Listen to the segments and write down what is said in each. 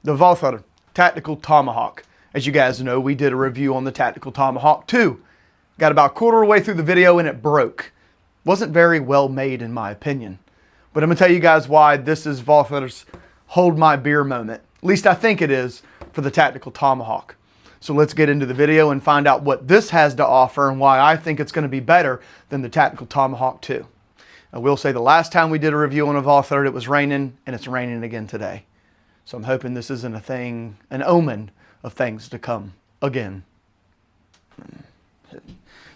the Walther Tactical Tomahawk. As you guys know, we did a review on the Tactical Tomahawk 2. Got about a quarter way through the video and it broke. Wasn't very well made in my opinion. But I'm going to tell you guys why this is Walther's hold my beer moment. At least I think it is for the Tactical Tomahawk. So let's get into the video and find out what this has to offer and why I think it's going to be better than the Tactical Tomahawk 2. I will say the last time we did a review on a Walther, it was raining, and it's raining again today. So I'm hoping this isn't a thing, an omen of things to come again.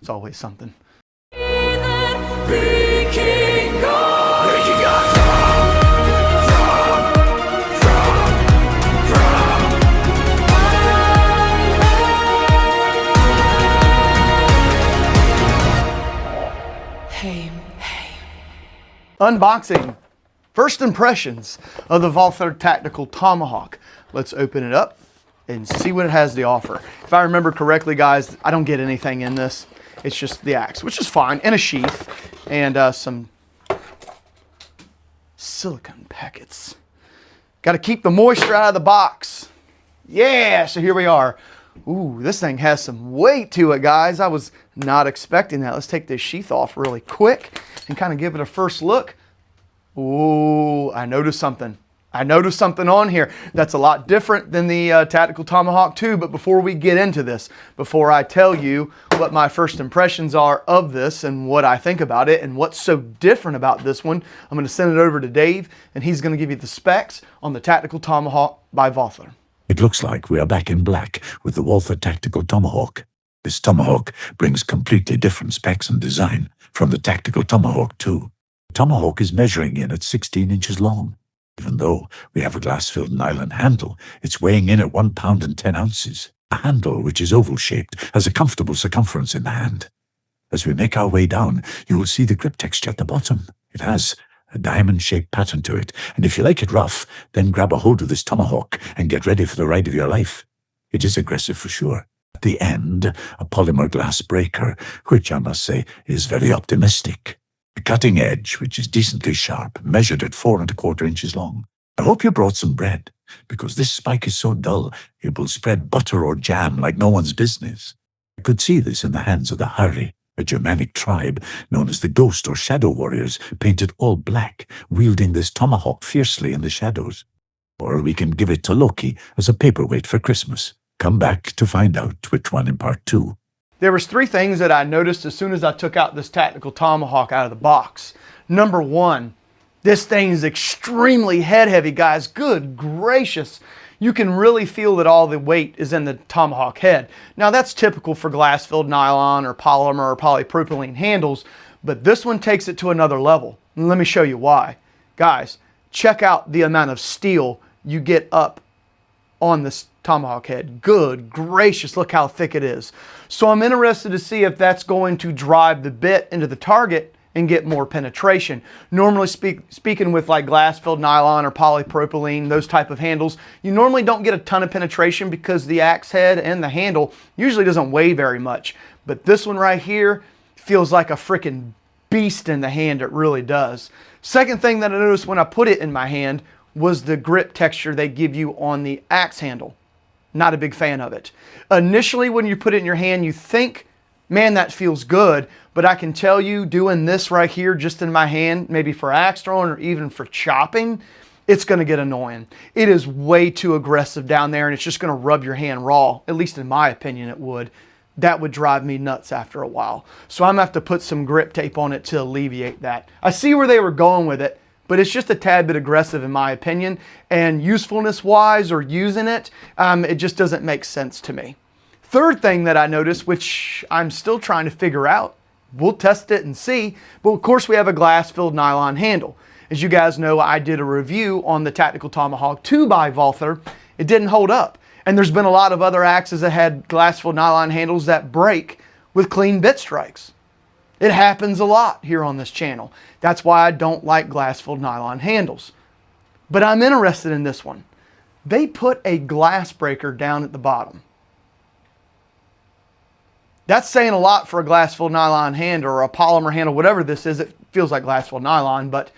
It's always something. Unboxing. First impressions of the Walther Tactical Tomahawk. Let's open it up and see what it has to offer. If I remember correctly, guys, I don't get anything in this. It's just the axe, which is fine, and a sheath, and some silicone packets. Got to keep the moisture out of the box. Yeah, so here we are. Ooh, this thing has some weight to it, guys. I was not expecting that. Let's take this sheath off really quick and kind of give it a first look. Ooh, I noticed something. I noticed something on here that's a lot different than the Tactical Tomahawk 2. But before we get into this, before I tell you what my first impressions are of this and what I think about it and what's so different about this one, I'm going to send it over to Dave and he's going to give you the specs on the Tactical Tomahawk by Walther. It looks like we are back in black with the Walther Tactical Tomahawk. This Tomahawk brings completely different specs and design from the Tactical Tomahawk 2. The Tomahawk is measuring in at 16 inches long. Even though we have a glass-filled nylon handle, it's weighing in at 1 pound and 10 ounces. A handle, which is oval-shaped, has a comfortable circumference in the hand. As we make our way down, you will see the grip texture at the bottom. It has a diamond-shaped pattern to it, and if you like it rough, then grab a hold of this Tomahawk and get ready for the ride of your life. It is aggressive for sure. At the end, a polymer glass breaker, which I must say is very optimistic. A cutting edge, which is decently sharp, measured at 4 1/4 inches long. I hope you brought some bread, because this spike is so dull, it will spread butter or jam like no one's business. I could see this in the hands of the Hari, a Germanic tribe known as the Ghost or Shadow Warriors, painted all black, wielding this tomahawk fiercely in the shadows. Or we can give it to Loki as a paperweight for Christmas. Come back to find out which one in part 2. There was 3 things that I noticed as soon as I took out this Tactical Tomahawk out of the box. Number 1, this thing is extremely head heavy, guys. Good gracious. You can really feel that all the weight is in the Tomahawk head. Now that's typical for glass-filled nylon or polymer or polypropylene handles, but this one takes it to another level. And let me show you why. Guys, check out the amount of steel you get up on this Tomahawk head. Good gracious, look how thick it is. So I'm interested to see if that's going to drive the bit into the target and get more penetration. Normally speaking with like glass-filled nylon or polypropylene, those type of handles, you normally don't get a ton of penetration because the axe head and the handle usually doesn't weigh very much. But this one right here feels like a freaking beast in the hand, it really does. Second thing that I noticed when I put it in my hand was the grip texture they give you on the axe handle. Not a big fan of it. Initially, when you put it in your hand, you think, man, that feels good. But I can tell you, doing this right here just in my hand, maybe for axe throwing or even for chopping, it's going to get annoying. It is way too aggressive down there, and it's just going to rub your hand raw. At least in my opinion, it would. That would drive me nuts after a while. So I'm going to have to put some grip tape on it to alleviate that. I see where they were going with it, but it's just a tad bit aggressive in my opinion, and usefulness wise or using it, it just doesn't make sense to me. Third thing that I noticed, which I'm still trying to figure out, we'll test it and see, but of course we have a glass-filled nylon handle. As you guys know, I did a review on the Tactical Tomahawk 2 by Walther. It didn't hold up, and there's been a lot of other axes that had glass-filled nylon handles that break with clean bit strikes. It happens a lot here on this channel. That's why I don't like glass-filled nylon handles. But I'm interested in this one. They put a glass breaker down at the bottom. That's saying a lot for a glass-filled nylon handle or a polymer handle, whatever this is. It feels like glass-filled nylon, but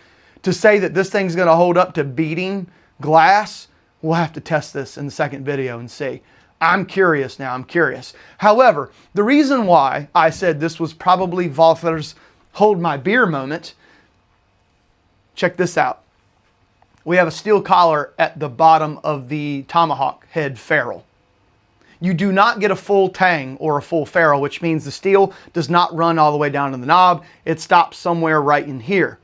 to say that this thing's going to hold up to beating glass We'll have to test this in the second video and see. I'm curious now, I'm curious. However, the reason why I said this was probably Walther's hold my beer moment, check this out. We have a steel collar at the bottom of the tomahawk head ferrule. You do not get a full tang or a full ferrule, which means the steel does not run all the way down to the knob. It stops somewhere right in here.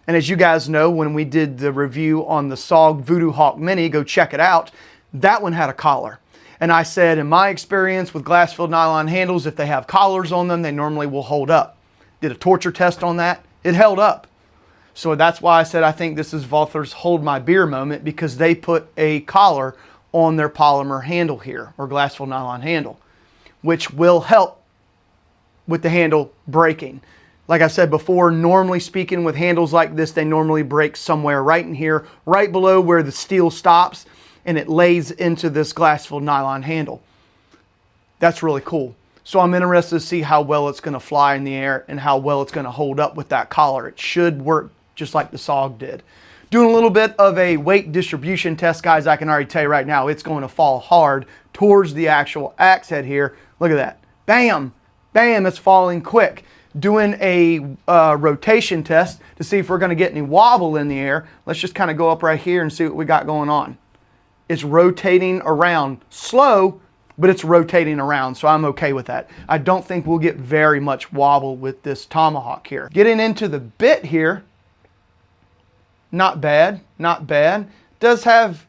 And as you guys know, when we did the review on the SOG Voodoo Hawk Mini, go check it out, that one had a collar. And I said, in my experience with glass-filled nylon handles, if they have collars on them, they normally will hold up. Did a torture test on that. It held up. So that's why I said I think this is Walther's hold my beer moment, because they put a collar on their polymer handle here, or glass-filled nylon handle, which will help with the handle breaking. Like I said before, normally speaking with handles like this, they normally break somewhere right in here, right below where the steel stops, and it lays into this glass-filled nylon handle. That's really cool. So I'm interested to see how well it's going to fly in the air and how well it's going to hold up with that collar. It should work just like the SOG did. Doing a little bit of a weight distribution test, guys. I can already tell you right now, it's going to fall hard towards the actual axe head here. Look at that. Bam! Bam! It's falling quick. Doing a rotation test to see if we're going to get any wobble in the air. Let's just kind of go up right here and see what we got going on. It's rotating around. Slow, but it's rotating around, so I'm okay with that. I don't think we'll get very much wobble with this tomahawk here. Getting into the bit here, not bad, not bad. Does have,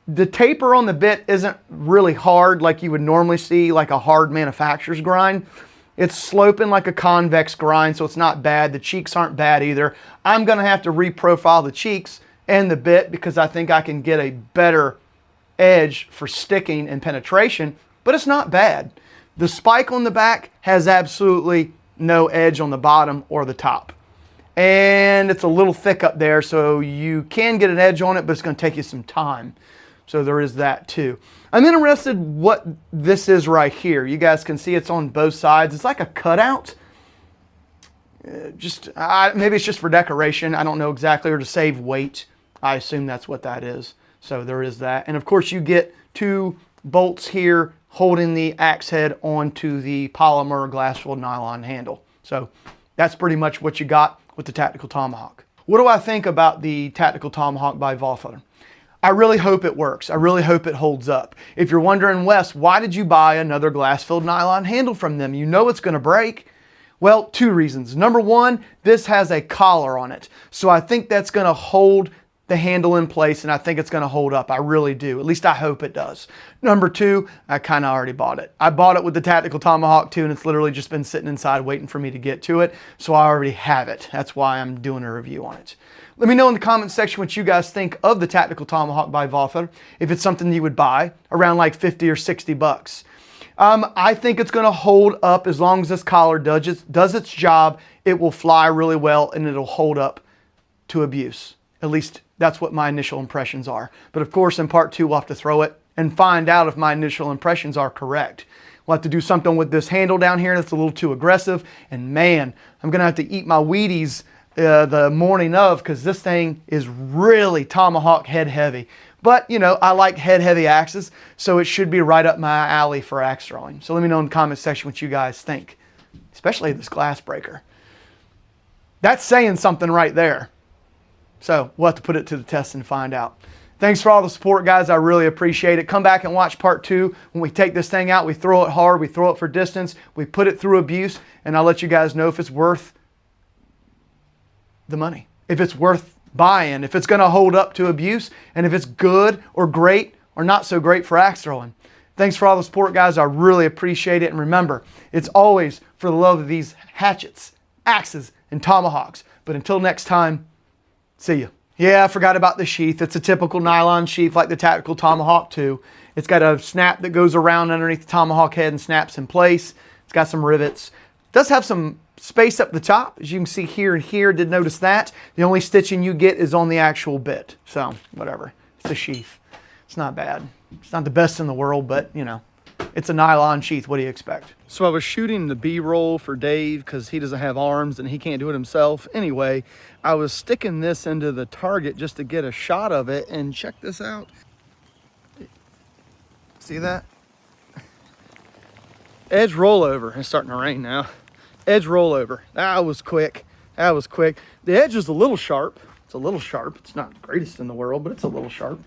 the taper on the bit isn't really hard like you would normally see, like a hard manufacturer's grind. It's sloping like a convex grind, so it's not bad. The cheeks aren't bad either. I'm gonna have to reprofile the cheeks and the bit because I think I can get a better edge for sticking and penetration, but it's not bad. The spike on the back has absolutely no edge on the bottom or the top. And it's a little thick up there, so you can get an edge on it, but it's going to take you some time. So there is that too. I'm interested what this is right here. You guys can see it's on both sides. It's like a cutout. Maybe it's just for decoration. I don't know exactly, or to save weight. I assume that's what that is. So there is that. And of course you get two bolts here holding the axe head onto the polymer glass-filled nylon handle. So that's pretty much what you got with the Tactical Tomahawk. What do I think about the Tactical Tomahawk by Walther? I really hope it works. I really hope it holds up. If you're wondering, Wes, why did you buy another glass-filled nylon handle from them? You know it's going to break. Well, two reasons. Number one, this has a collar on it. So I think that's going to hold the handle in place, and I think it's going to hold up. I really do. At least I hope it does. Number two, I kind of already bought it. I bought it with the Tactical Tomahawk too, and it's literally just been sitting inside waiting for me to get to it. So I already have it. That's why I'm doing a review on it. Let me know in the comments section what you guys think of the Tactical Tomahawk by Walther. If it's something you would buy around like 50 or 60 bucks. I think it's going to hold up as long as this collar does its job. It will fly really well and it'll hold up to abuse. At least that's what my initial impressions are. But of course, in part two, we'll have to throw it and find out if my initial impressions are correct. We'll have to do something with this handle down here that's a little too aggressive. And man, I'm going to have to eat my Wheaties the morning of, because this thing is really tomahawk head heavy. But, you know, I like head heavy axes, so it should be right up my alley for axe throwing. So let me know in the comment section what you guys think, especially this glass breaker. That's saying something right there. So we'll have to put it to the test and find out. Thanks for all the support, guys. I really appreciate it. Come back and watch part two. When we take this thing out, we throw it hard, we throw it for distance, we put it through abuse, and I'll let you guys know if it's worth the money, if it's worth buying, if it's going to hold up to abuse, and if it's good or great or not so great for axe throwing. Thanks for all the support, guys. I really appreciate it. And remember, it's always for the love of these hatchets, axes, and tomahawks. But until next time, see ya. Yeah, I forgot about the sheath. It's a typical nylon sheath like the Tactical Tomahawk too. It's got a snap that goes around underneath the tomahawk head and snaps in place. It's got some rivets. It does have some space up the top, as you can see here and here. Did notice that. The only stitching you get is on the actual bit. So, whatever. It's a sheath. It's not bad. It's not the best in the world, but, you know, it's a nylon sheath. What do you expect? So I was shooting the B-roll for Dave because he doesn't have arms and he can't do it himself. Anyway, I was sticking this into the target just to get a shot of it, and check this out. See that? Edge rollover. It's starting to rain now. Edge rollover. That was quick. That was quick. The edge is a little sharp. It's a little sharp. It's not the greatest in the world, but it's a little sharp.